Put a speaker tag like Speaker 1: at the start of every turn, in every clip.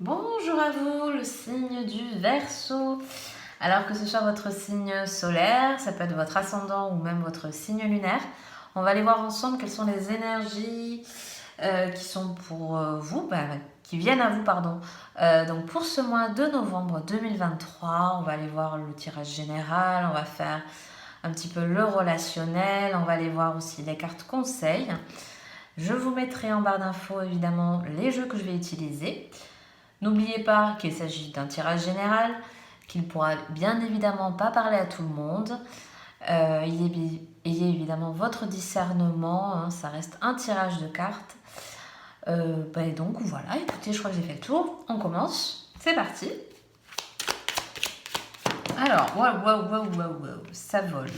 Speaker 1: Bonjour à vous, le signe du Verseau. Alors que ce soit votre signe solaire, ça peut être votre ascendant ou même votre signe lunaire, on va aller voir ensemble quelles sont les énergies qui sont pour vous, qui viennent à vous, pardon. Donc pour ce mois de novembre 2023, on va aller voir le tirage général, on va faire un petit peu le relationnel, on va aller voir aussi les cartes conseils. Je vous mettrai en barre d'infos évidemment les jeux que je vais utiliser. N'oubliez pas qu'il s'agit d'un tirage général, qu'il ne pourra bien évidemment pas parler à tout le monde. Ayez évidemment votre discernement, hein, ça reste un tirage de cartes. Et donc voilà, écoutez, je crois que j'ai fait le tour. On commence, c'est parti. Alors, waouh, ça vole.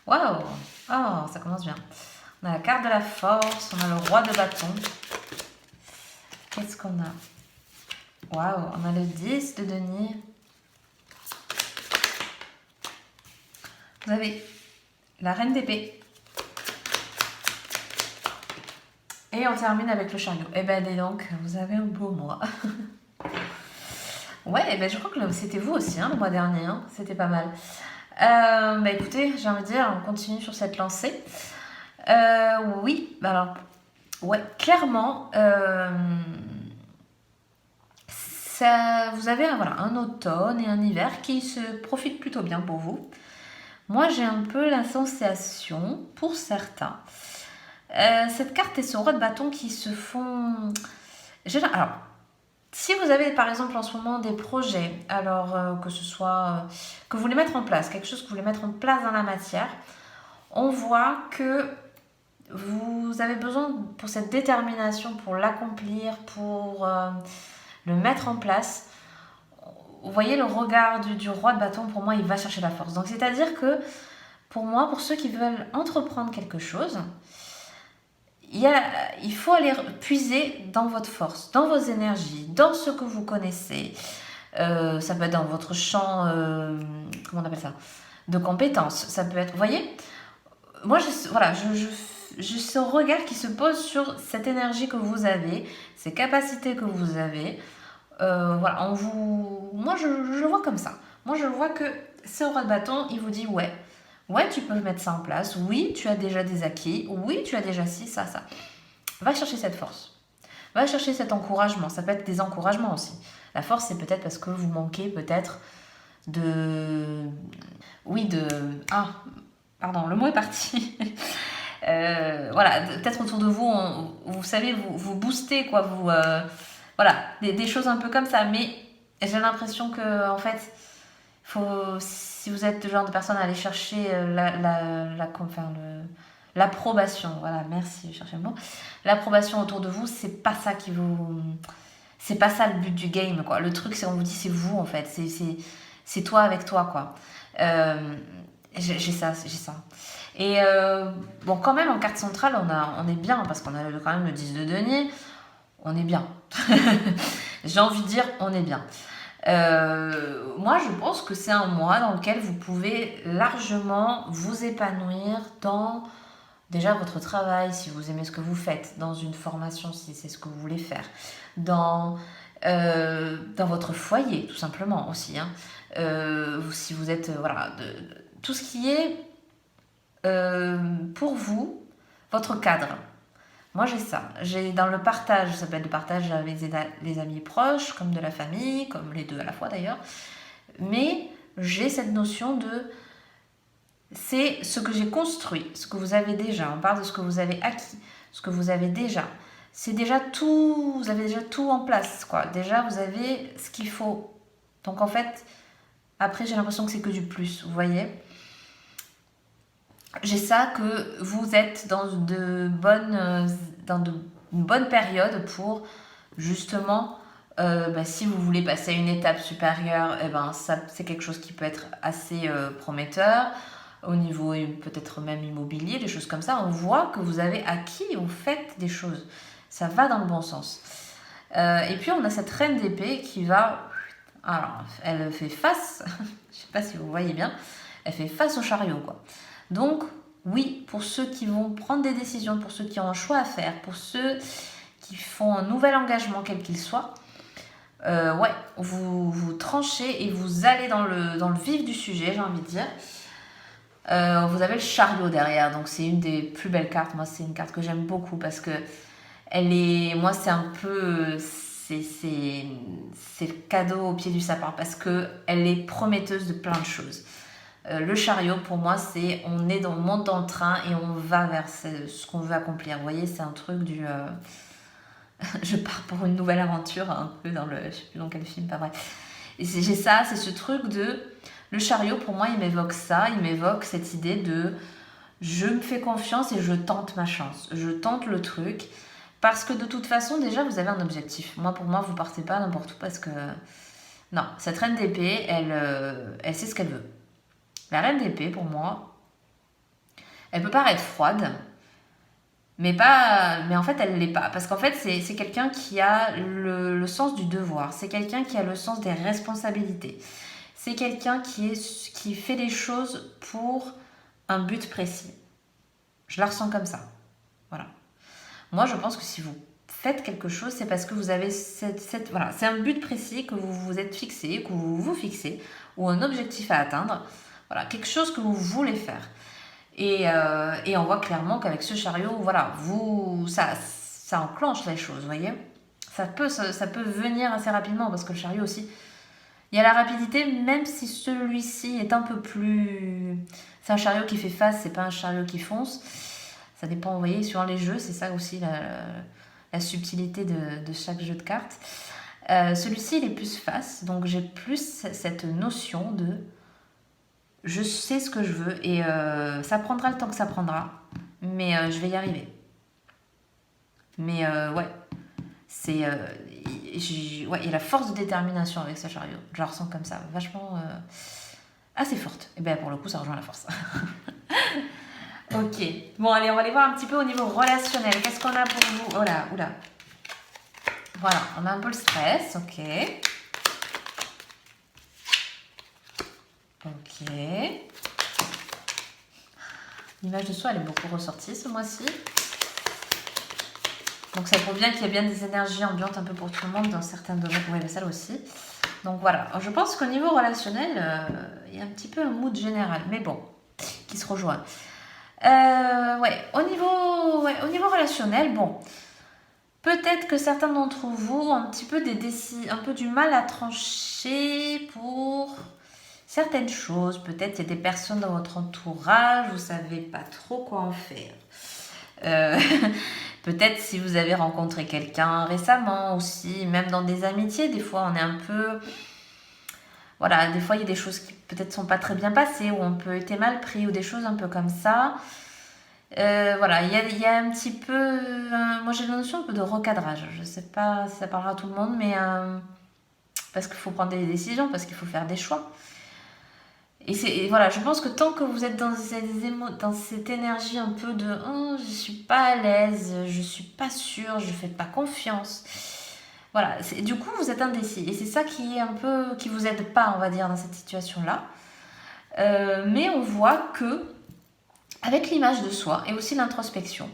Speaker 1: Waouh, oh, ça commence bien. On a la carte de la force, on a le roi de bâton. Qu'est-ce qu'on a? Waouh, on a le 10 de denier. Vous avez la reine d'épée. Et on termine avec le chariot. Eh ben, dis donc, vous avez un beau mois. Ouais, je crois que c'était vous aussi, hein, le mois dernier. Hein, c'était pas mal. Écoutez, j'ai envie de dire, on continue sur cette lancée. Oui, alors, ouais, clairement, vous avez un automne et un hiver qui se profitent plutôt bien pour vous. Moi, j'ai un peu la sensation, pour certains, cette carte et ce roi de bâton qui se font... Alors, si vous avez par exemple en ce moment des projets, alors que ce soit que vous voulez mettre en place, quelque chose que vous voulez mettre en place dans la matière, on voit que vous avez besoin pour cette détermination, pour l'accomplir, pour le mettre en place. Vous voyez le regard du roi de bâton, pour moi, il va chercher la force. Donc, c'est-à-dire que, pour moi, pour ceux qui veulent entreprendre quelque chose, il faut aller puiser dans votre force, dans vos énergies, dans ce que vous connaissez. Ça peut être dans votre champ, comment on appelle ça, de compétences. Ça peut être, vous voyez, moi, j'ai ce regard qui se pose sur cette énergie que vous avez, ces capacités que vous avez. Moi je le vois comme ça. Moi je vois que ce roi de bâton, il vous dit ouais, tu peux mettre ça en place. Oui, tu as déjà des acquis. Oui, tu as déjà ci, ça. Va chercher cette force. Va chercher cet encouragement. Ça peut être des encouragements aussi. La force, c'est peut-être parce que vous manquez peut-être de... Oui, de... Ah, pardon, le mot est parti. Peut-être autour de vous, vous savez, vous boostez, quoi. Des choses un peu comme ça. Mais j'ai l'impression que, en fait, si vous êtes le genre de personne à aller chercher l'approbation, voilà, merci, je cherchais le mot, l'approbation autour de vous, c'est pas ça c'est pas ça le but du game, quoi. Le truc, c'est on vous dit, c'est vous, en fait, c'est toi avec toi, quoi. J'ai ça. Et quand même, en carte centrale, on est bien, parce qu'on a quand même le 10 de denier, on est bien. J'ai envie de dire, on est bien. Moi, je pense que c'est un mois dans lequel vous pouvez largement vous épanouir dans déjà votre travail, si vous aimez ce que vous faites, dans une formation, si c'est ce que vous voulez faire, dans votre foyer, tout simplement aussi. Hein. Si vous êtes, tout ce qui est pour vous, votre cadre. Moi, j'ai ça. J'ai dans le partage, ça peut être le partage avec les amis proches, comme de la famille, comme les deux à la fois d'ailleurs. Mais j'ai cette notion de... C'est ce que j'ai construit, ce que vous avez déjà. On parle de ce que vous avez acquis, ce que vous avez déjà. C'est déjà tout... Vous avez déjà tout en place, quoi. Déjà, vous avez ce qu'il faut. Donc, en fait, après, j'ai l'impression que c'est que du plus, vous voyez ? J'ai ça que vous êtes dans une bonne période pour justement, si vous voulez passer à une étape supérieure, ça c'est quelque chose qui peut être assez prometteur au niveau peut-être même immobilier, des choses comme ça. On voit que vous avez acquis, vous faites des choses. Ça va dans le bon sens. Et puis on a cette reine d'épée qui va... Alors, elle fait face, je ne sais pas si vous voyez bien, elle fait face au chariot, quoi. Donc, oui, pour ceux qui vont prendre des décisions, pour ceux qui ont un choix à faire, pour ceux qui font un nouvel engagement, quel qu'il soit, Ouais, vous tranchez et vous allez dans le vif du sujet, j'ai envie de dire. Vous avez le chariot derrière, donc c'est une des plus belles cartes. Moi, c'est une carte que j'aime beaucoup parce que moi, c'est un peu, c'est le cadeau au pied du sapin parce que elle est prometteuse de plein de choses. Le chariot, pour moi, c'est on monte dans le train et on va vers ce qu'on veut accomplir. Vous voyez, c'est un truc du je pars pour une nouvelle aventure, un peu dans je sais plus dans quel film, pas vrai. Et j'ai ça, c'est ce truc de le chariot. Pour moi, il m'évoque ça, il m'évoque cette idée de je me fais confiance et je tente ma chance, je tente le truc. Parce que de toute façon, déjà, vous avez un objectif. Pour moi, vous partez pas n'importe où parce que... Non, cette reine d'épée, elle sait ce qu'elle veut. La reine d'épée, pour moi, elle peut paraître froide, mais en fait, elle l'est pas. Parce qu'en fait, c'est quelqu'un qui a le sens du devoir. C'est quelqu'un qui a le sens des responsabilités. C'est quelqu'un qui fait les choses pour un but précis. Je la ressens comme ça. Voilà. Moi, je pense que si vous faites quelque chose, c'est parce que vous avez voilà, c'est un but précis que vous vous êtes fixé, que vous vous fixez, ou un objectif à atteindre. Voilà, quelque chose que vous voulez faire. Et on voit clairement qu'avec ce chariot, voilà, ça enclenche les choses, vous voyez. Ça peut venir assez rapidement parce que le chariot aussi, il y a la rapidité, même si celui-ci est un peu plus... C'est un chariot qui fait face, c'est pas un chariot qui fonce. Ça dépend, vous voyez, sur les jeux, c'est ça aussi la subtilité de chaque jeu de cartes. Celui-ci, il est plus face, donc j'ai plus cette notion de je sais ce que je veux et ça prendra le temps que ça prendra, mais je vais y arriver. Mais ouais, il y a la force de détermination avec ce chariot. Je la ressens comme ça, vachement assez forte. Et bien pour le coup, ça rejoint la force. Ok, bon allez, on va aller voir un petit peu au niveau relationnel. Qu'est-ce qu'on a pour vous? Oh là, oula. Voilà, on a un peu le stress, ok. Ok. L'image de soi, elle est beaucoup ressortie ce mois-ci. Donc ça prouve bien qu'il y a bien des énergies ambiantes un peu pour tout le monde dans certains domaines. Oui, mais ça aussi. Donc voilà, je pense qu'au niveau relationnel, il y a un petit peu un mood général, mais bon, qui se rejoint. Au niveau relationnel, bon, peut-être que certains d'entre vous ont un petit peu un peu du mal à trancher pour certaines choses. Peut-être il y a des personnes dans votre entourage, vous savez pas trop quoi en faire. Peut-être si vous avez rencontré quelqu'un récemment aussi, même dans des amitiés, des fois on est un peu... Voilà, des fois il y a des choses qui peut-être sont pas très bien passées, ou on peut être mal pris, ou des choses un peu comme ça. Voilà, il y a un petit peu... moi j'ai la notion un peu de recadrage. Je sais pas si ça parlera à tout le monde, mais... parce qu'il faut prendre des décisions, parce qu'il faut faire des choix. Et voilà, je pense que tant que vous êtes dans cette énergie un peu de je suis pas à l'aise, je suis pas sûre, je fais pas confiance. Voilà, du coup vous êtes indécis. Et c'est ça qui vous aide pas, on va dire, dans cette situation-là. Mais on voit que, avec l'image de soi et aussi l'introspection,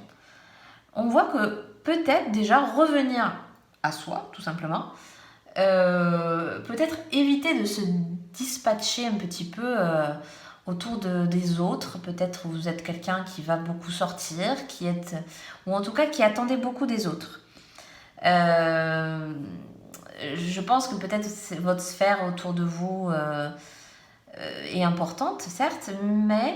Speaker 1: on voit que peut-être déjà revenir à soi, tout simplement, peut-être éviter de se dispatcher un petit peu autour des autres. Peut-être vous êtes quelqu'un qui va beaucoup sortir, ou en tout cas qui attendait beaucoup des autres. Je pense que peut-être votre sphère autour de vous est importante, certes, mais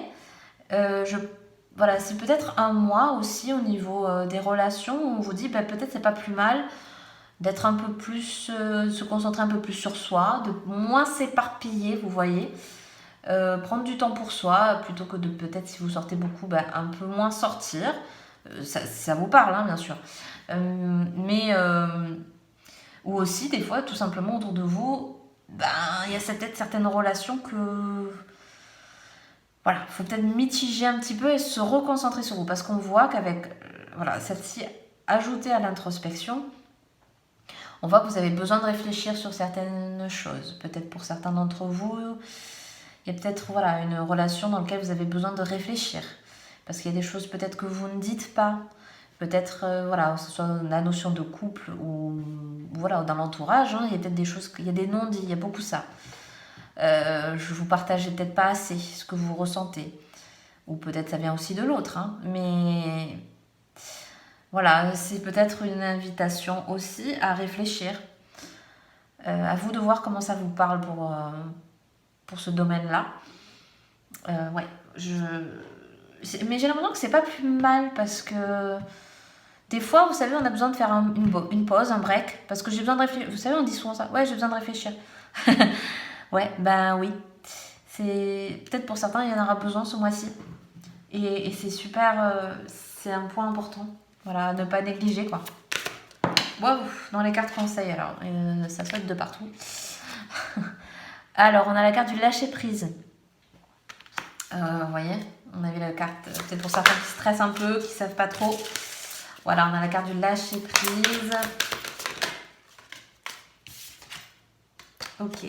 Speaker 1: voilà, c'est peut-être un mois aussi au niveau des relations où on vous dit peut-être c'est pas plus mal d'être un peu plus, se concentrer un peu plus sur soi, de moins s'éparpiller, vous voyez, prendre du temps pour soi, plutôt que de peut-être si vous sortez beaucoup, un peu moins sortir, ça vous parle, hein, bien sûr, ou aussi des fois, tout simplement autour de vous, il y a peut-être certaines relations que, voilà, il faut peut-être mitiger un petit peu et se reconcentrer sur vous, parce qu'on voit qu'avec, voilà, celle-ci ajoutée à l'introspection, on voit que vous avez besoin de réfléchir sur certaines choses. Peut-être pour certains d'entre vous, il y a peut-être une relation dans laquelle vous avez besoin de réfléchir. Parce qu'il y a des choses peut-être que vous ne dites pas. Peut-être, voilà, que ce soit la notion de couple ou voilà, dans l'entourage, hein, il y a peut-être des choses, il y a des non-dits, il y a beaucoup ça. Je vous partageais peut-être pas assez ce que vous ressentez. Ou peut-être ça vient aussi de l'autre, hein, mais voilà, c'est peut-être une invitation aussi à réfléchir. À vous de voir comment ça vous parle pour ce domaine-là. Ouais, mais j'ai l'impression que c'est pas plus mal parce que des fois, vous savez, on a besoin de faire une pause, un break, parce que j'ai besoin de réfléchir. Vous savez, on dit souvent ça. Ouais, j'ai besoin de réfléchir. Ouais, ben oui. C'est peut-être pour certains, il y en aura besoin ce mois-ci. Et c'est super, c'est un point important. Voilà, ne pas négliger quoi. Wow, dans les cartes conseils alors, ça saute de partout. Alors, on a la carte du lâcher prise. Vous voyez, on avait la carte, peut-être pour certains qui stressent un peu, qui savent pas trop. Voilà, on a la carte du lâcher prise. Ok.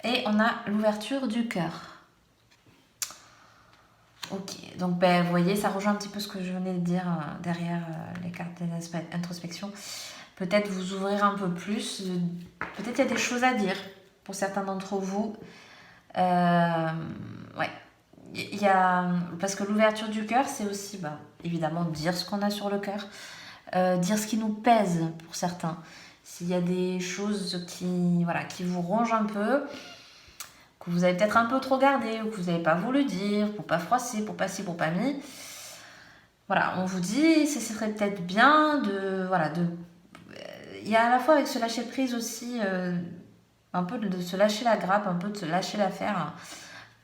Speaker 1: Et on a l'ouverture du cœur. Ok, donc ben, vous voyez, ça rejoint un petit peu ce que je venais de dire derrière les cartes d'introspection. Peut-être vous ouvrir un peu plus. Peut-être il y a des choses à dire pour certains d'entre vous. Ouais. Parce que l'ouverture du cœur, c'est aussi, évidemment, dire ce qu'on a sur le cœur. Dire ce qui nous pèse pour certains. S'il y a des choses qui vous rongent un peu, que vous avez peut-être un peu trop gardé ou que vous n'avez pas voulu dire, pour pas froisser, pour pas ci, pour pas mi. Voilà, on vous dit, ce serait peut-être bien il y a à la fois avec ce lâcher prise aussi, un peu de se lâcher la grappe, un peu de se lâcher l'affaire.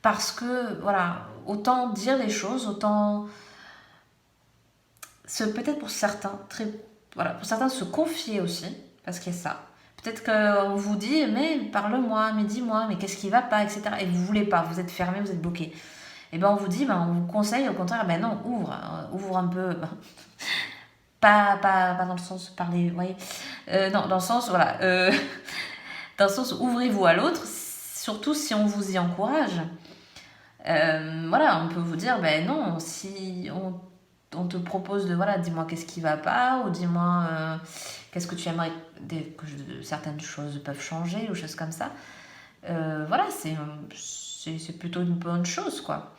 Speaker 1: Parce que, voilà, autant dire les choses, autant peut-être pour certains, pour certains se confier aussi, parce qu'il y a ça. Peut-être qu'on vous dit, mais parle-moi, mais dis-moi, mais qu'est-ce qui va pas, etc. Et vous voulez pas, vous êtes fermé, vous êtes bloqué. Et ben on vous dit, on vous conseille au contraire, non, ouvre un peu. Pas dans le sens parler, vous voyez. Non, dans le sens, voilà. Dans le sens, ouvrez-vous à l'autre, surtout si on vous y encourage. Voilà, on peut vous dire, non, si on te propose de, voilà, dis-moi qu'est-ce qui va pas, ou dis-moi qu'est-ce que tu aimerais que certaines choses peuvent changer, ou choses comme ça. Voilà, c'est plutôt une bonne chose, quoi.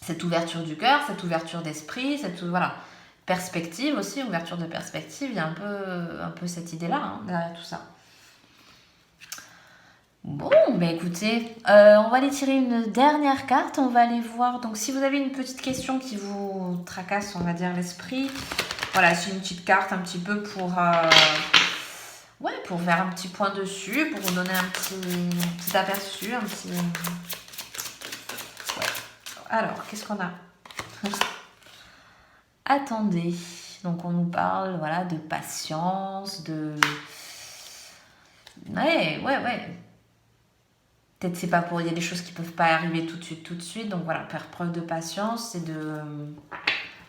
Speaker 1: Cette ouverture du cœur, cette ouverture d'esprit, voilà, perspective aussi, ouverture de perspective, il y a un peu cette idée-là, hein, derrière tout ça. Bon, écoutez, on va aller tirer une dernière carte. On va aller voir. Donc, si vous avez une petite question qui vous tracasse, on va dire, l'esprit, voilà, c'est une petite carte un petit peu pour faire un petit point dessus, pour vous donner un petit aperçu, un petit. Ouais. Alors, qu'est-ce qu'on a? Attendez. Donc, on nous parle, voilà, de patience, de. Ouais. Peut-être c'est pas pour... Il y a des choses qui peuvent pas arriver tout de suite. Donc voilà, faire preuve de patience, c'est de...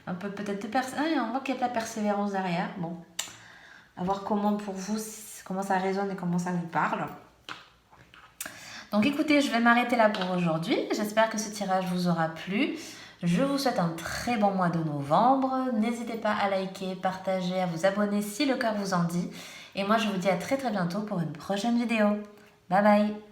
Speaker 1: Un peu peut-être de... on voit qu'il y a de la persévérance derrière. Bon. À voir comment pour vous, comment ça résonne et comment ça vous parle. Donc écoutez, je vais m'arrêter là pour aujourd'hui. J'espère que ce tirage vous aura plu. Je vous souhaite un très bon mois de novembre. N'hésitez pas à liker, partager, à vous abonner si le cœur vous en dit. Et moi, je vous dis à très très bientôt pour une prochaine vidéo. Bye bye!